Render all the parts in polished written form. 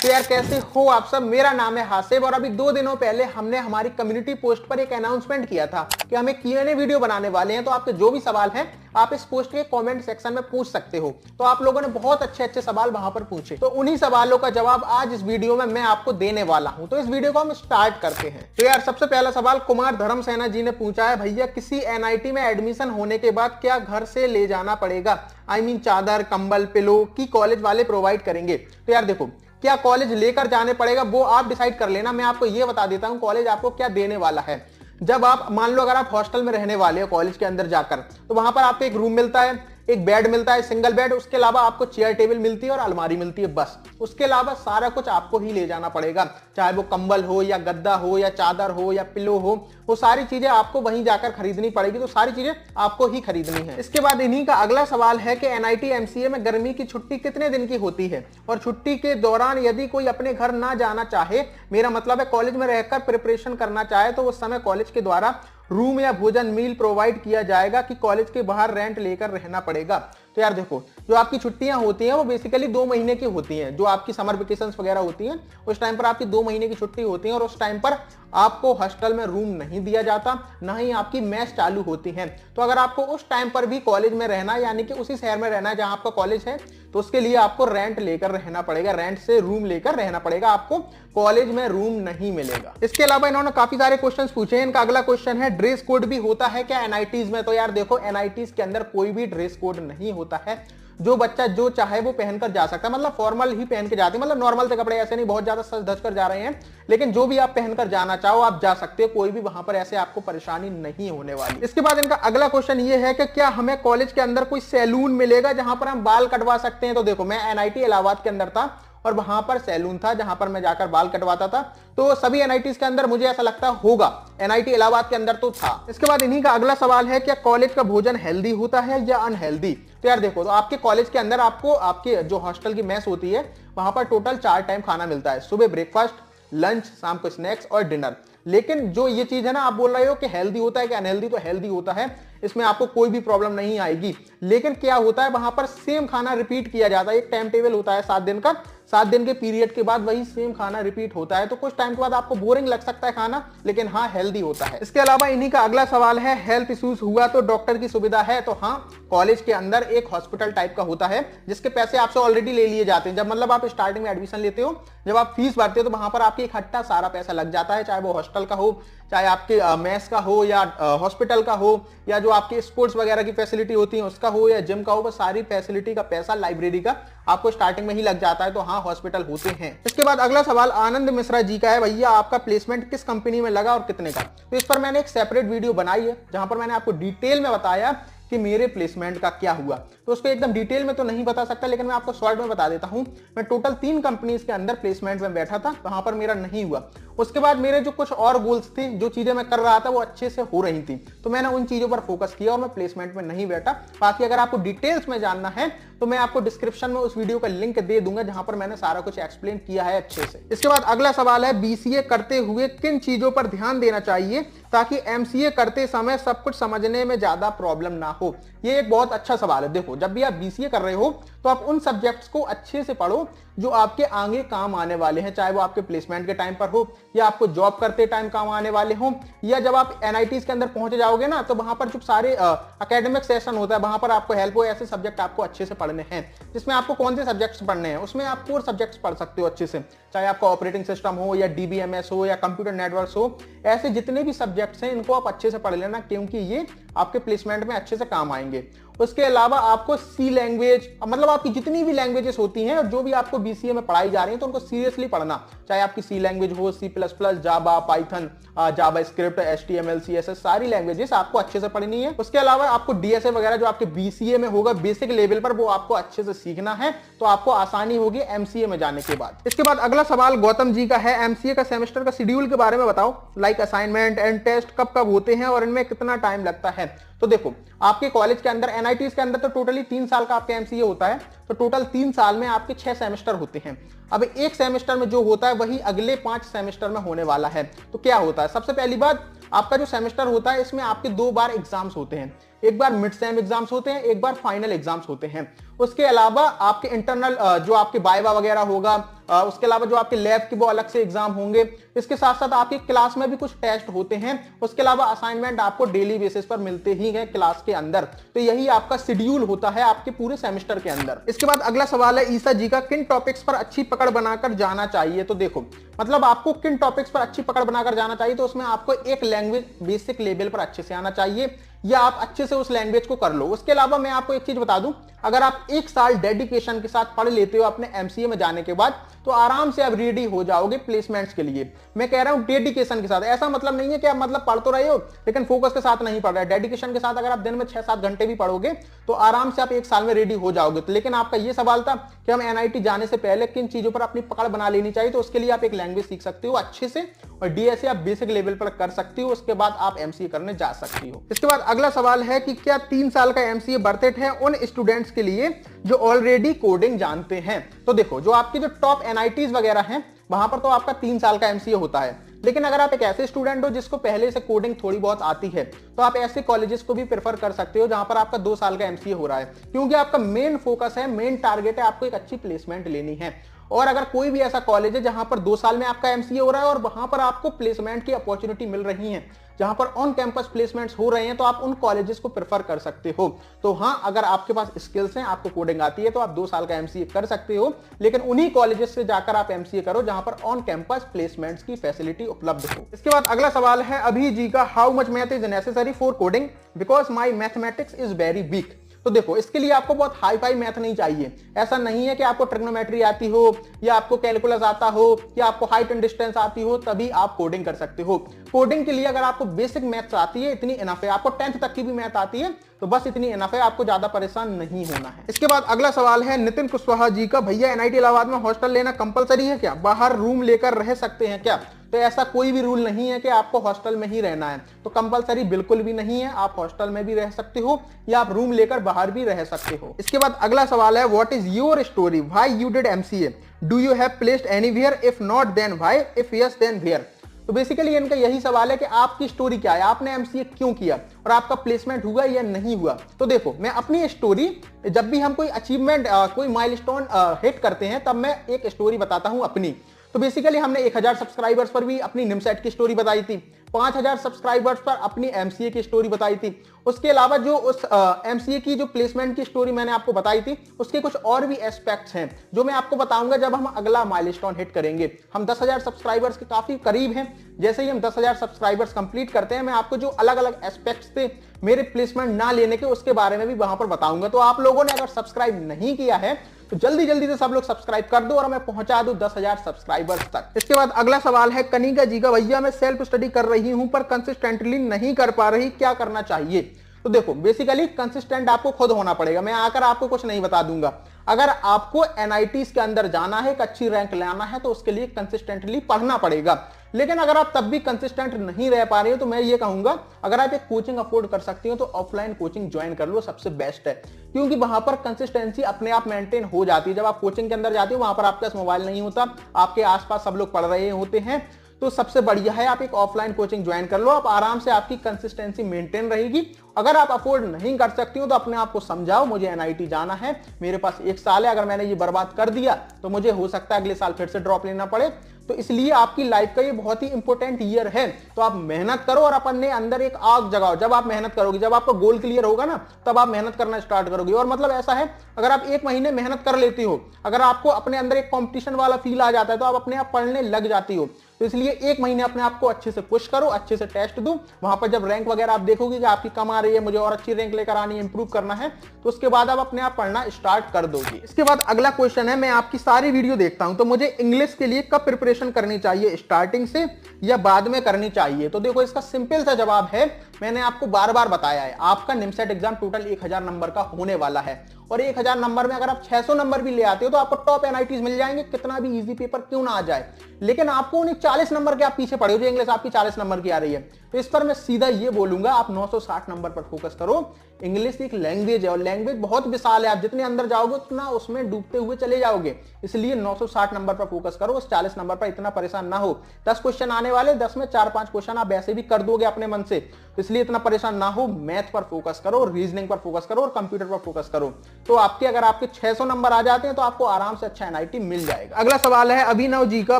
तो यार कैसे हो आप सब। मेरा नाम है हासिब और अभी 2 दिनों पहले हमने हमारी कम्युनिटी पोस्ट पर एक अनाउंसमेंट किया था कि हम एक Q&A वीडियो बनाने वाले हैं। तो आपके जो भी सवाल हैं आप इस पोस्ट के कमेंट सेक्शन में पूछ सकते हो। तो आप लोगों ने बहुत अच्छे अच्छे सवाल वहां पर पूछे, तो उन्हीं सवालों का जवाब आज इस वीडियो में मैं आपको देने वाला हूं। तो इस वीडियो को हम स्टार्ट करते हैं। तो यार सबसे पहला सवाल कुमार धर्म सेना जी ने पूछा है, भैया किसी NIT में एडमिशन होने के बाद क्या घर से ले जाना पड़ेगा? आई मीन चादर, कंबल, पिलो की कॉलेज वाले प्रोवाइड करेंगे? तो यार देखो, क्या कॉलेज लेकर जाने पड़ेगा वो आप डिसाइड कर लेना। मैं आपको ये बता देता हूं कॉलेज आपको क्या देने वाला है। जब आप मान लो अगर आप हॉस्टल में रहने वाले हो कॉलेज के अंदर जाकर, तो वहां पर आपको एक रूम मिलता है, एक बेड मिलता है, सिंगल बेड, उसके अलावा आपको चेयर टेबल मिलती है और अलमारी मिलती है, बस। उसके अलावा सारा कुछ आपको ही ले जाना पड़ेगा, चाहे वो कंबल हो या गद्दा हो या चादर हो या पिलो हो, वो सारी चीजें आपको वहीं जाकर खरीदनी पड़ेगी। तो सारी चीजें आपको ही खरीदनी है। इसके बाद इन्हीं का अगला सवाल है कि NIT MCA में गर्मी की छुट्टी कितने दिन की होती है, और छुट्टी के दौरान यदि कोई अपने घर ना जाना चाहे, मेरा मतलब है कॉलेज में रहकर प्रिपरेशन करना चाहे, तो उस समय कॉलेज के द्वारा रूम या भोजन मील प्रोवाइड किया जाएगा कि कॉलेज के बाहर रेंट लेकर रहना पड़ेगा? तो यार देखो, जो आपकी छुट्टियां होती हैं वो बेसिकली 2 महीने की होती हैं। जो आपकी समर वेकेशंस वगैरह होती हैं उस टाइम पर आपकी 2 महीने की छुट्टी होती है, और उस टाइम पर आपको हॉस्टल में रूम नहीं दिया जाता, ना ही आपकी मेस चालू होती है। तो अगर आपको उस टाइम पर भी कॉलेज में रहना है, यानी कि उसी शहर में रहना है जहां आपका कॉलेज है, तो उसके लिए आपको रेंट लेकर रहना पड़ेगा, रेंट से रूम लेकर रहना पड़ेगा, आपको कॉलेज में रूम नहीं मिलेगा। इसके अलावा इन्होंने काफी सारे क्वेश्चंस पूछे हैं। इनका अगला क्वेश्चन है, ड्रेस कोड भी होता है क्या NITs में? तो यार देखो, NITs के अंदर कोई भी ड्रेस कोड नहीं होता है। जो बच्चा जो चाहे वो पहनकर जा सकता है, मतलब फॉर्मल ही पहन के जाते हैं, मतलब नॉर्मल से कपड़े, ऐसे नहीं बहुत ज्यादा सज धज कर जा रहे हैं, लेकिन जो भी आप पहनकर जाना चाहो आप जा सकते हो, कोई भी वहां पर ऐसे आपको परेशानी नहीं होने वाली। इसके बाद इनका अगला क्वेश्चन ये है कि क्या हमें कॉलेज के अंदर कोई सैलून मिलेगा जहां पर हम बाल कटवा सकते हैं? तो देखो, मैं NIT इलाहाबाद के अंदर था और वहां पर सैलून था जहां पर मैं जाकर बाल कटवाता था। तो सभी NITs के अंदर मुझे ऐसा लगता होगा, NIT इलाहाबाद के अंदर तो था। इसके बाद इन्हीं का अगला सवाल है, क्या कॉलेज का भोजन हेल्दी होता है या अनहेल्दी? तो यार देखो, तो आपके कॉलेज के अंदर आपको आपके जो हॉस्टल की मेस होती है वहां पर टोटल 4 टाइम खाना मिलता है, सुबह ब्रेकफास्ट, लंच, शाम को स्नैक्स और डिनर। लेकिन जो ये चीज है ना, आप बोल रहे हो कि हेल्दी होता है कि अनहेल्दी, तो हेल्दी होता है, इसमें आपको कोई भी प्रॉब्लम नहीं आएगी। लेकिन क्या होता है, वहां पर सेम खाना रिपीट किया जाता है, एक टाइम टेबल होता है 7 दिन का, 7 दिन के पीरियड के बाद वही सेम खाना रिपीट होता है। तो कुछ टाइम के बाद आपको बोरिंग लग सकता है खाना, लेकिन हाँ हेल्दी होता है। इसके अलावा इन्हीं का अगला सवाल है, हेल्थ इश्यूज हुआ तो डॉक्टर की सुविधा है? तो हाँ, कॉलेज के अंदर एक हॉस्पिटल टाइप का होता है जिसके पैसे आपसे ऑलरेडी ले लिए जाते हैं। जब मतलब आप स्टार्टिंग में एडमिशन लेते हो, जब आप फीस भरते हो, तो वहां पर आपकी इकट्ठा सारा पैसा लग जाता है, चाहे वो हॉस्टल का हो, चाहे आपके मेस का हो, या हॉस्पिटल का हो, या जो आपके स्पोर्ट्स वगैरह की फैसिलिटी होती है उसका हो, या जिम का हो, वो सारी फैसिलिटी का पैसा, लाइब्रेरी का, आपको स्टार्टिंग में ही लग जाता है। तो हाँ, हॉस्पिटल होते हैं। इसके बाद अगला सवाल आनंद मिश्रा जी का है, भैया आपका प्लेसमेंट किस कंपनी में लगा और कितने का? तो इस पर मैंने एक सेपरेट वीडियो बनाई है जहां पर मैंने आपको डिटेल में बताया कि मेरे प्लेसमेंट का क्या हुआ। तो उसको एकदम डिटेल में तो नहीं बता सकता, लेकिन मैं आपको शॉर्ट में बता देता हूं। मैं टोटल 3 कंपनीज के अंदर प्लेसमेंट में बैठा था, वहां पर मेरा नहीं हुआ। उसके बाद मेरे जो कुछ और गोल्स थे, जो चीजें मैं कर रहा था वो अच्छे से हो रही थी, तो मैंने उन चीजों पर फोकस किया और मैं प्लेसमेंट में नहीं बैठा। बाकी अगर आपको डिटेल्स में जानना है तो मैं आपको डिस्क्रिप्शन में उस वीडियो का लिंक दे दूंगा जहां पर मैंने सारा कुछ एक्सप्लेन किया है अच्छे से। इसके बाद अगला सवाल है, BCA करते हुए किन चीजों पर ध्यान देना चाहिए ताकि MCA करते समय सब कुछ समझने में ज्यादा प्रॉब्लम ना हो? ये एक बहुत अच्छा सवाल है। देखो, जब भी आप BCA कर रहे हो तो आप उन सब्जेक्ट्स को अच्छे से पढ़ो जो आपके आगे काम आने वाले हैं, चाहे वो आपके प्लेसमेंट के टाइम पर हो, या आपको जॉब करते टाइम काम आने वाले हो, या जब आप NITs के अंदर पहुंच जाओगे ना, तो वहां पर जो सारे एकेडमिक सेशन होता है वहां पर आपको हेल्प हो, ऐसे सब्जेक्ट आपको अच्छे से पढ़ने हैं। जिसमें आपको कौन से सब्जेक्ट्स पढ़ने हैं, उसमें आप कोर सब्जेक्ट्स पढ़ सकते हो अच्छे से, चाहे आपका ऑपरेटिंग सिस्टम हो या DBMS हो या कंप्यूटर नेटवर्क्स हो, ऐसे जितने भी सब्जेक्ट्स हैं इनको आप अच्छे से पढ़ लेना, क्योंकि ये आपके प्लेसमेंट में अच्छे से काम आएंगे। उसके अलावा आपको C लैंग्वेज, मतलब आपकी जितनी भी लैंग्वेजेस होती हैं और जो भी आपको BCA में पढ़ाई जा रही हैं, तो उनको सीरियसली पढ़ना, चाहे आपकी C लैंग्वेज हो, C++, जावा, पाइथन, जावा स्क्रिप्ट, HTML, CSS, सारी लैंग्वेजेस आपको अच्छे से पढ़नी है। उसके अलावा आपको DSA वगैरह जो आपके BCA में होगा बेसिक लेवल पर, वो आपको अच्छे से सीखना है, तो आपको आसानी होगी MCA में जाने के बाद। इसके बाद अगला सवाल गौतम जी का है, MCA का सेमेस्टर का शेड्यूल के बारे में बताओ, लाइक असाइनमेंट एंड टेस्ट कब कब होते हैं और इनमें कितना टाइम लगता है? तो देखो, आपके कॉलेज के अंदर NITs के अंदर तो टोटली 3 साल का आपका MCA होता है, तो टोटल 3 साल में आपके 6 सेमेस्टर होते हैं। अब एक सेमेस्टर में जो होता है वही अगले 5 सेमेस्टर में होने वाला है। तो क्या होता है, सबसे पहली बात, आपका जो सेमेस्टर होता है इसमें आपके 2 बार एग्जाम्स होते हैं। एक बार मिड सेम एग्जाम्स होते हैं, एक बार फाइनल एग्जाम्स होते हैं। उसके अलावा आपके इंटरनल जो आपके वाइवा वगैरह होगा, उसके अलावा जो आपके लैब के वो अलग से एग्जाम होंगे। इसके साथ साथ आपकी क्लास में भी कुछ टेस्ट होते हैं। उसके अलावा असाइनमेंट आपको डेली बेसिस पर मिलते ही हैं क्लास के अंदर। तो यही आपका शेड्यूल होता है आपके पूरे सेमेस्टर के अंदर। इसके बाद अगला सवाल है ईसा जी का, किन टॉपिक्स पर अच्छी पकड़ बनाकर जाना चाहिए। तो देखो मतलब आपको किन टॉपिक्स पर अच्छी पकड़ बनाकर जाना चाहिए, तो उसमें आपको एक लैंग्वेज बेसिक लेवल पर अच्छे से आना चाहिए, या आप अच्छे से उस लैंग्वेज को कर लो। उसके अलावा मैं आपको एक चीज बता दूं, अगर आप एक साल डेडिकेशन के साथ पढ़ लेते हो अपने एमसीए में जाने के बाद, तो आराम से आप रेडी हो जाओगे प्लेसमेंट्स के लिए। मैं कह रहा हूं डेडिकेशन के साथ, ऐसा मतलब नहीं है कि आप मतलब पढ़ तो रहे हो लेकिन फोकस के साथ नहीं पढ़ रहे। डेडिकेशन के साथ अगर आप दिन में 6-7 घंटे भी पढ़ोगे तो आराम से आप एक साल में रेडी हो जाओगे। तो लेकिन आपका ये सवाल था कि हम एनआईटी जाने से पहले किन चीजों पर अपनी पकड़ बना लेनी चाहिए, तो उसके लिए आप एक लैंग्वेज सीख सकते हो अच्छे से, और डीएसए आप बेसिक लेवल पर कर सकते हो। उसके बाद आप एमसीए करने जा सकती हो। इसके बाद अगला सवाल है कि क्या 3 साल का एमसीए वर्थ इट है उन स्टूडेंट्स के लिए जो ऑलरेडी कोडिंग जानते हैं। तो देखो जो आपकी जो टॉप एनआईटीज वगैरह हैं वहां पर तो आपका 3 साल का एमसीए होता है, लेकिन अगर आप एक ऐसे स्टूडेंट हो जिसको पहले से कोडिंग थोड़ी बहुत आती है, तो आप ऐसे कॉलेजेस को भी प्रेफर कर सकते हो जहां पर आपका 2 साल का एमसीए हो रहा है, क्योंकि आपका मेन फोकस है, मेन टारगेट है आपको एक अच्छी प्लेसमेंट लेनी है। और अगर कोई भी ऐसा कॉलेज है जहां पर 2 साल में आपका एमसीए हो रहा है और वहां पर आपको प्लेसमेंट की अपॉर्चुनिटी मिल रही है, जहां पर ऑन कैंपस प्लेसमेंट्स हो रहे हैं, तो आप उन कॉलेजेस को प्रेफर कर सकते हो। तो हां, अगर आपके पास स्किल्स हैं, आपको कोडिंग आती है, तो आप 2 साल का एमसीए कर सकते हो, लेकिन उन्हीं कॉलेजेस से जाकर आप एमसीए करो जहां पर ऑन कैंपस प्लेसमेंट्स की फैसिलिटी उपलब्ध हो। इसके बाद अगला सवाल है अभी जी का, how much math is necessary for coding because my mathematics is very weak. तो देखो इसके लिए आपको बहुत हाई फाई मैथ नहीं चाहिए। ऐसा नहीं है कि आपको ट्रिग्नोमेट्री आती हो या आपको कैलकुलस आता हो या आपको हाइट एंड डिस्टेंस आती हो तभी आप कोडिंग कर सकते हो। कोडिंग के लिए अगर आपको बेसिक मैथ्स आती है इतनी इनफ है, आपको 10th तक की भी मैथ आती है तो बस इतनी इनफ है, आपको ज्यादा परेशान नहीं होना है। इसके बाद अगला सवाल है नितिन कुशवाहा जी का, भैया एनआईटी इलाहाबाद में हॉस्टल लेना कंपलसरी है क्या, बाहर रूम लेकर रह सकते हैं क्या। तो ऐसा कोई भी रूल नहीं है कि आपको हॉस्टल में ही रहना है, तो कंपलसरी बिल्कुल भी नहीं है। आप हॉस्टल में भी रह सकते हो या आप रूम लेकर बाहर भी रह सकते हो। इसके बाद अगला सवाल है what is your story, why you did MCA, do you have placed anywhere, if not then why, if yes then where. तो बेसिकली इनका यही सवाल है कि आपकी स्टोरी क्या है, आपने एमसीए क्यों किया और आपका प्लेसमेंट हुआ या नहीं हुआ। तो देखो मैं अपनी स्टोरी, जब भी हम कोई अचीवमेंट कोई माइलस्टोन हिट करते हैं तब मैं एक स्टोरी बताता हूं अपनी। तो बेसिकली हमने 1000 सब्सक्राइबर्स पर भी अपनी निमसेट की स्टोरी बताई थी, 5000 सब्सक्राइबर्स पर अपनी एमसीए की स्टोरी बताई थी। उसके अलावा जो उस एमसीए की जो प्लेसमेंट की स्टोरी मैंने आपको बताई थी, उसके कुछ और भी एस्पेक्ट्स हैं जो मैं आपको बताऊंगा जब हम अगला माइलस्टोन हिट करेंगे। हम 10,000 सब्सक्राइबर्स के काफी करीब हैं। जैसे ही हम 10,000 सब्सक्राइबर्स कंप्लीट करते हैं, मैं आपको जो अलग अलग एस्पेक्ट्स थे मेरे प्लेसमेंट ना लेने के, उसके बारे में भी वहां पर बताऊंगा। तो आप लोगों ने अगर सब्सक्राइब नहीं किया है तो जल्दी जल्दी से सब लोग सब्सक्राइब कर दो और मैं पहुंचा दूं 10,000 सब्सक्राइबर्स तक। इसके बाद अगला सवाल है कनिका जी का, भैया मैं सेल्फ स्टडी कर रही हूं पर कंसिस्टेंटली नहीं कर पा रही, क्या करना चाहिए। तो देखो बेसिकली कंसिस्टेंट आपको खुद होना पड़ेगा, मैं आकर आपको कुछ नहीं बता दूंगा। अगर आपको एनआईटीज के अंदर जाना है, एक अच्छी रैंक लाना है, तो उसके लिए कंसिस्टेंटली पढ़ना पड़ेगा। लेकिन अगर आप तब भी कंसिस्टेंट नहीं रह पा रहे हो तो मैं ये कहूंगा अगर आप एक कोचिंग अफोर्ड कर सकती हो तो ऑफलाइन कोचिंग ज्वाइन कर लो, सबसे बेस्ट है, क्योंकि वहां पर कंसिस्टेंसी अपने आप मेंटेन हो जाती है। जब आप कोचिंग के अंदर जाते हो वहां पर आपके पास मोबाइल नहीं होता, आपके आसपास सब लोग पढ़ रहे होते हैं, तो सबसे बढ़िया है आप एक ऑफलाइन कोचिंग ज्वाइन कर लो, आप आराम से आपकी कंसिस्टेंसी मेंटेन रहेगी। अगर आप अफोर्ड नहीं कर सकती हो तो अपने आप को समझाओ मुझे एनआईटी जाना है, मेरे पास 1 साल है, अगर मैंने ये बर्बाद कर दिया तो मुझे हो सकता है अगले साल फिर से ड्रॉप लेना पड़े। तो इसलिए आपकी लाइफ का ये बहुत ही इंपॉर्टेंट ईयर है, तो आप मेहनत करो और अपने अंदर एक आग जगाओ। जब आप मेहनत करोगे, जब आपका गोल क्लियर होगा ना, तब आप मेहनत करना स्टार्ट करोगे। और मतलब ऐसा है अगर आप 1 महीने मेहनत कर लेती हो, अगर आपको अपने अंदर एक कंपटीशन वाला फील आ जाता है तो आप अपने आप पढ़ने लग जाती हो। तो इसलिए 1 महीने अपने आप को अच्छे से पुश करो, अच्छे से टेस्ट दो, वहां पर जब रैंक वगैरह आप देखोगे कि आपकी कम आ रही है, मुझे और अच्छी रैंक लेकर आनी है, इंप्रूव करना है, तो उसके बाद आप अपने आप पढ़ना स्टार्ट कर दोगे। इसके बाद अगला क्वेश्चन है, मैं आपकी सारी वीडियो देखता हूं तो मुझे इंग्लिश के लिए कब प्रिपरेशन करनी चाहिए, स्टार्टिंग से या बाद में करनी चाहिए। तो देखो इसका सिंपल सा जवाब है, मैंने आपको बार बार बताया है, आपका निमसेट एग्जाम टोटल 1000 नंबर का होने वाला है और 1000 नंबर में अगर आप 600 नंबर भी ले आते हो तो आपको टॉप एनआईटीज मिल जाएंगे, कितना भी इजी पेपर क्यों ना आ जाए। लेकिन आपको उन्हें 40 नंबर के आप पीछे पड़े हो, जो इंग्लिश आपकी 40 नंबर की आ रही है। तो इस पर मैं सीधा ये बोलूंगा, आप 960 नंबर पर फोकस करो। इंग्लिश एक लैंग्वेज है और लैंग्वेज बहुत विशाल है, आप जितने अंदर जाओगे उतना उसमें डूबते हुए चले जाओगे। इसलिए 960 नंबर पर फोकस करो, उस 40 नंबर पर इतना परेशान ना हो। 10 क्वेश्चन आने वाले, 10 में 4-5 क्वेश्चन आप वैसे भी कर दोगे अपने मन से, तो इसलिए इतना परेशान ना हो। मैथ पर फोकस करो, रीजनिंग पर फोकस करो और कंप्यूटर पर फोकस करो। तो अगर आपके 600 नंबर आ जाते हैं तो आपको आराम से अच्छा एनआईटी मिल जाएगा। अगला सवाल है अभिनव जी का,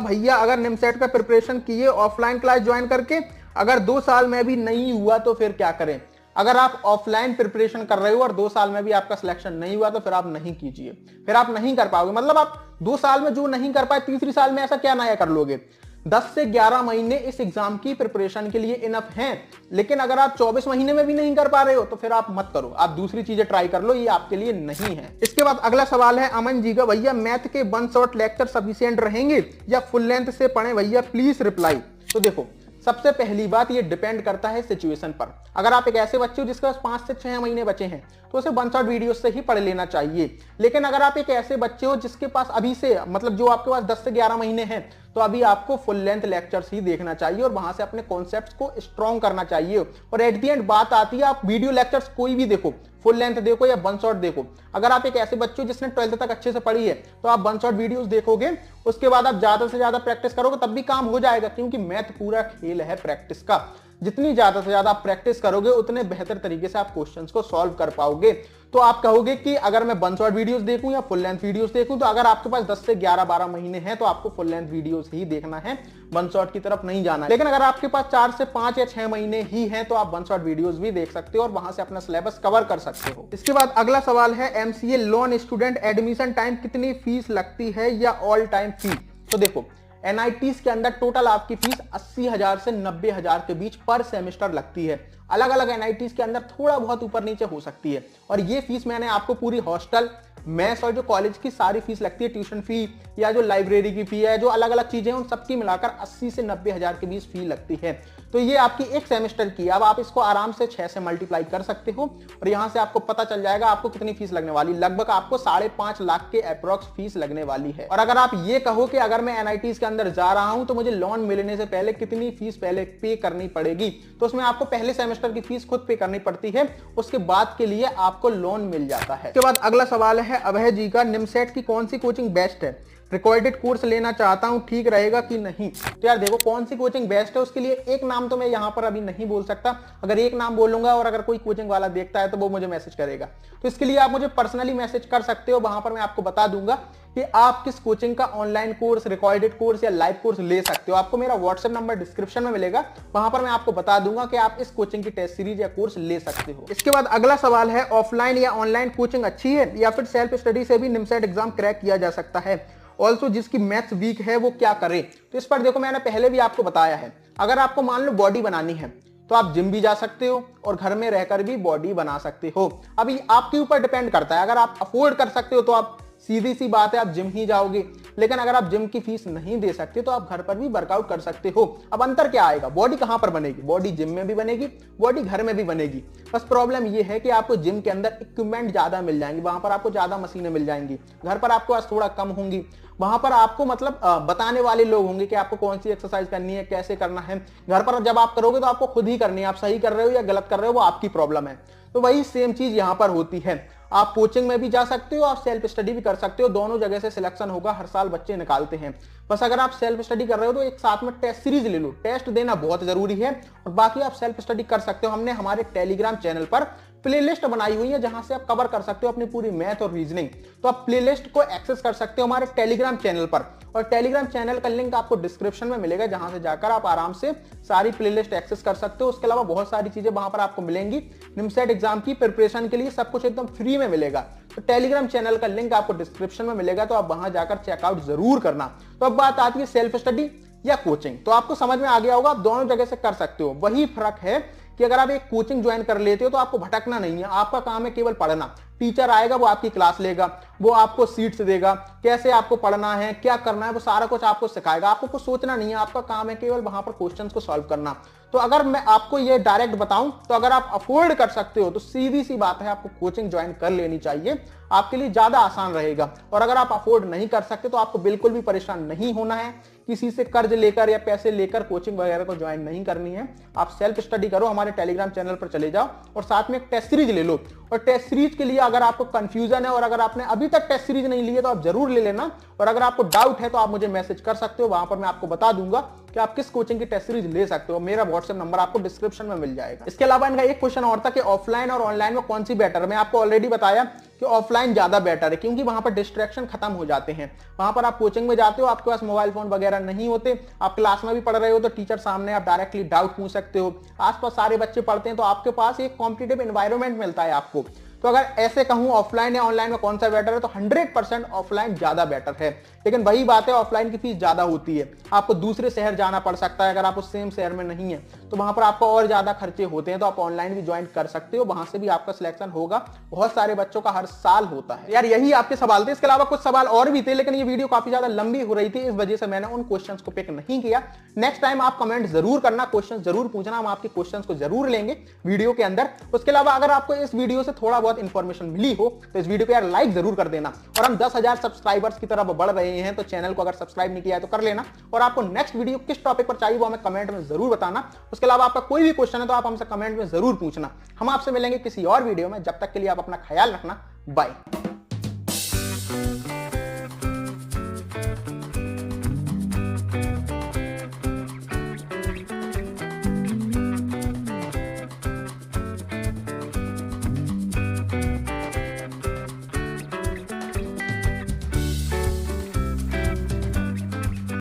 भैया अगर निमसेट का प्रिपरेशन किए ऑफलाइन क्लास ज्वाइन करके, अगर 2 साल में भी नहीं हुआ तो फिर क्या करें? अगर आप ऑफलाइन प्रिपरेशन कर रहे हो और 2 साल में भी आपका सिलेक्शन नहीं हुआ तो फिर आप नहीं कीजिए, फिर आप नहीं कर पाओगे। मतलब आप 2 साल में जो नहीं कर पाए, तीसरी साल में ऐसा क्या नया कर लोगे? 10 से 11 महीने इस एग्जाम की प्रिपरेशन के लिए इनफ हैं। लेकिन अगर आप 24 महीने में भी नहीं कर पा रहे हो तो फिर आप मत करो, आप दूसरी चीजें ट्राई कर लो, ये आपके लिए नहीं है। इसके बाद अगला सवाल है अमन जी का, भैया मैथ के 1 शॉट लेक्चर सफिशिएंट रहेंगे या फुल लेंथ से पढ़ें भैया, प्लीज रिप्लाई। तो देखो, सबसे पहली बात, ये डिपेंड करता है सिचुएशन पर। अगर आप एक ऐसे बच्चे हो जिसके पास 5 से 6 महीने बचे हैं तो उसे 1 शॉट वीडियो से ही पढ़ लेना चाहिए। लेकिन अगर आप एक ऐसे बच्चे हो जिसके पास अभी से, मतलब जो आपके पास 10 से 11 महीने हैं, तो अभी आपको फुल लेंथ लेक्चर्स ही देखना चाहिए और वहां से अपने कॉन्सेप्ट्स को स्ट्रॉन्ग करना चाहिए। और एट द एंड बात आती है, आप वीडियो लेक्चर्स कोई भी देखो, फुल लेंथ देखो या 1 शॉट देखो। अगर आप एक ऐसे बच्चे हो जिसने 12th तक अच्छे से पढ़ी है तो आप 1 शॉट वीडियोस देखोगे, उसके बाद आप ज्यादा से ज्यादा प्रैक्टिस करोगे तब भी काम हो जाएगा, क्योंकि मैथ पूरा खेल है प्रैक्टिस का। जितनी ज्यादा से ज्यादा आप प्रैक्टिस करोगे उतने बेहतर तरीके से आप क्वेश्चंस को सॉल्व कर पाओगे। तो आप कहोगे कि अगर मैं 1 शॉट वीडियोस देखूं या फुल लेंथ वीडियोस देखूं, तो अगर आपके पास 10 से 11-12 महीने हैं तो आपको फुल लेंथ वीडियोस ही देखना है, 1 शॉट की तरफ नहीं जाना है। लेकिन अगर आपके पास 4 से 5 या 6 महीने ही हैं तो आप 1 शॉट वीडियोस भी देख सकते हो और वहां से अपना सिलेबस कवर कर सकते हो। इसके बाद अगला सवाल है MCA loan student admission time कितनी फीस लगती है या ऑल टाइम फी? तो देखो, एनआईटीज के अंदर टोटल आपकी फीस 80,000 से 90,000 के बीच पर सेमेस्टर लगती है। अलग अलग एनआईटीज के अंदर थोड़ा बहुत ऊपर नीचे हो सकती है। और ये फीस मैंने आपको पूरी हॉस्टल, मेस और जो कॉलेज की सारी फीस लगती है, ट्यूशन फी या जो लाइब्रेरी की फी है, जो अलग अलग चीजें हैं, उन सबकी मिलाकर 80 से 90,000 के बीच फी लगती है। तो ये आपकी एक सेमेस्टर की। अब आप इसको आराम से 6 से मल्टीप्लाई कर सकते हो और यहां से आपको पता चल जाएगा आपको कितनी फीस लगने वाली। लगभग आपको 5.5 लाख के अप्रोक्स फीस लगने वाली है। और अगर आप ये कहो कि अगर मैं एनआईटीज के अंदर जा रहा हूं तो मुझे लोन मिलने से पहले कितनी फीस पहले पे करनी पड़ेगी, तो उसमें आपको पहले सेमेस्टर की फीस खुद पे करनी पड़ती है, उसके बाद के लिए आपको लोन मिल जाता है। उसके बाद अगला सवाल है अभय जी का, निमसेट की कौन सी कोचिंग बेस्ट है? रिकॉर्डेड कोर्स लेना चाहता हूं, ठीक रहेगा कि नहीं? तो यार देखो, कौन सी कोचिंग बेस्ट है उसके लिए एक नाम तो मैं यहां पर अभी नहीं बोल सकता। अगर एक नाम बोलूंगा और अगर कोई कोचिंग वाला देखता है तो वो मुझे मैसेज करेगा, तो इसके लिए आप मुझे पर्सनली मैसेज कर सकते हो। वहां पर मैं आपको बता दूंगा कि आप किस कोचिंग का ऑनलाइन कोर्स, रिकॉर्डेड कोर्स या लाइव कोर्स ले सकते हो। आपको मेरा व्हाट्सएप नंबर डिस्क्रिप्शन में मिलेगा, वहां पर मैं आपको बता दूंगा कि आप इस कोचिंग की टेस्ट सीरीज या कोर्स ले सकते हो। इसके बाद अगला सवाल है, ऑफलाइन या ऑनलाइन कोचिंग अच्छी है या फिर सेल्फ स्टडी से भी निमसेट एग्जाम क्रैक किया जा सकता है? ऑल्सो जिसकी मैथ्स वीक है वो क्या करे? तो इस पर देखो, मैंने पहले भी आपको बताया है, अगर आपको मान लो बॉडी बनानी है तो आप जिम भी जा सकते हो और घर में रहकर भी बॉडी बना सकते हो। अभी आपके ऊपर डिपेंड करता है। अगर आप अफोर्ड कर सकते हो तो आप, सीधी सी बात है, आप जिम ही जाओगे। लेकिन अगर आप जिम की फीस नहीं दे सकते तो आप घर पर भी वर्कआउट कर सकते हो। अब अंतर क्या आएगा? बॉडी कहां पर बनेगी? बॉडी जिम में भी बनेगी, बॉडी घर में भी बनेगी। बस प्रॉब्लम ये है कि आपको जिम के अंदर इक्विपमेंट ज्यादा मिल जाएंगे, वहां पर आपको ज्यादा मशीनें मिल जाएंगी। घर पर आपको पास थोड़ा कम होंगी। वहां पर आपको मतलब बताने वाले लोग होंगे कि आपको कौन सी एक्सरसाइज करनी है, कैसे करना है। घर पर जब आप करोगे तो आपको खुद ही करनी है। आप सही कर रहे हो या गलत कर रहे हो वो आपकी प्रॉब्लम है। तो वही सेम चीज यहां पर होती है। आप कोचिंग में भी जा सकते हो, आप सेल्फ स्टडी भी कर सकते हो, दोनों जगह से सिलेक्शन होगा। हर साल बच्चे निकालते हैं। बस अगर आप सेल्फ स्टडी कर रहे हो तो एक साथ में टेस्ट सीरीज ले लो। टेस्ट देना बहुत जरूरी है और बाकी आप सेल्फ स्टडी कर सकते हो। हमने हमारे टेलीग्राम चैनल पर प्लेलिस्ट बनाई हुई है जहां से आप कवर कर सकते हो अपनी पूरी मैथ और रीजनिंग। तो आप प्लेलिस्ट को एक्सेस कर सकते हो हमारे टेलीग्राम चैनल पर, और टेलीग्राम चैनल का लिंक आपको डिस्क्रिप्शन में मिलेगा, जहां से जाकर आप आराम से सारी प्लेलिस्ट एक्सेस कर सकते हो। उसके अलावा बहुत सारी चीजें वहां पर आपको मिलेंगी। निमसेट एग्जाम की प्रिपरेशन के लिए सब कुछ एकदम फ्री में मिलेगा। तो टेलीग्राम चैनल का लिंक आपको डिस्क्रिप्शन में मिलेगा, तो आप वहां जाकर चेकआउट जरूर करना। तो अब बात आती है सेल्फ स्टडी या कोचिंग। तो आपको समझ में आ गया होगा, आप दोनों जगह से कर सकते हो। वही फर्क है कि अगर आप एक कोचिंग ज्वाइन कर लेते हो तो आपको भटकना नहीं है। आपका काम है केवल पढ़ना। टीचर आएगा, वो आपकी क्लास लेगा, वो आपको सीट्स देगा, कैसे आपको पढ़ना है, क्या करना है, वो सारा कुछ आपको सिखाएगा। आपको कुछ सोचना नहीं है, आपका काम है केवल वहां पर क्वेश्चंस को सॉल्व करना। तो अगर मैं आपको ये डायरेक्ट बताऊं तो अगर आप अफोर्ड कर सकते हो तो सीधी सी बात है आपको कोचिंग ज्वाइन कर लेनी चाहिए, आपके लिए ज्यादा आसान रहेगा। और अगर आप अफोर्ड नहीं कर सकते तो आपको बिल्कुल भी परेशान नहीं होना है, किसी से कर्ज लेकर या पैसे लेकर कोचिंग वगैरह को ज्वाइन नहीं करनी है। आप सेल्फ स्टडी करो, हमारे टेलीग्राम चैनल पर चले जाओ और साथ में एक टेस्ट सीरीज ले लो। और टेस्ट सीरीज के लिए अगर आपको कंफ्यूजन है और अगर आपने अभी तक टेस्ट सीरीज नहीं ली है तो आप जरूर ले लेना। और अगर आपको डाउट है तो आप मुझे मैसेज कर सकते हो, वहां पर मैं आपको बता दूंगा कि आप किस कोचिंग की टेस्ट सीरीज ले सकते हो। मेरा व्हाट्सएप नंबर आपको डिस्क्रिप्शन में मिल जाएगा। इसके अलावा इनका एक क्वेश्चन और था कि ऑफलाइन और ऑनलाइन में कौन सी बेटर है। मैं आपको ऑलरेडी बताया कि ऑफलाइन ज्यादा बेटर है, क्योंकि वहां पर डिस्ट्रैक्शन खत्म हो जाते हैं। वहां पर आप कोचिंग में जाते हो, आपके पास मोबाइल फोन वगैरह नहीं होते, आप क्लास में भी पढ़ रहे हो तो टीचर सामने आप डायरेक्टली डाउट पूछ सकते हो, आसपास सारे बच्चे पढ़ते हैं, तो आपके पास एक कॉम्पिटिटिव एनवायरनमेंट मिलता है आपको। तो अगर ऐसे कहूं ऑफलाइन या ऑनलाइन में कौन सा बेटर है तो 100% ऑफलाइन ज्यादा बेटर है। लेकिन वही बात है, ऑफलाइन की फीस ज्यादा होती है, आपको दूसरे शहर जाना पड़ सकता है, अगर आप उस सेम शहर में नहीं है तो वहां पर आपको और ज्यादा खर्चे होते हैं। तो आप ऑनलाइन भी ज्वाइन कर सकते हो, वहां से भी आपका सिलेक्शन होगा, बहुत सारे बच्चों का हर साल होता है। यार यही आपके सवाल थे, इसके अलावा कुछ सवाल और भी थे लेकिन ये वीडियो काफी ज्यादा लंबी हो रही थी, इस वजह से मैंने उन क्वेश्चंस को पिक नहीं किया। नेक्स्ट टाइम आप कमेंट जरूर करना, क्वेश्चन जरूर पूछना, हम आपके क्वेश्चंस को जरूर लेंगे वीडियो के अंदर। उसके अलावा अगर आपको इस वीडियो से थोड़ा बहुत इंफॉर्मेशन मिली हो तो इस वीडियो को यार लाइक जरूर कर देना। और हम 10,000 सब्सक्राइबर्स की तरफ बढ़ रहे हैं, तो चैनल को अगर सब्सक्राइब नहीं किया है तो कर लेना। और आपको नेक्स्ट वीडियो किस टॉपिक पर चाहिए वो हमें कमेंट में जरूर बताना। उसके अलावा आपका कोई भी क्वेश्चन है तो आप हमसे कमेंट में जरूर पूछना। हम आपसे मिलेंगे किसी और वीडियो में, जब तक के लिए आप अपना ख्याल रखना, बाय।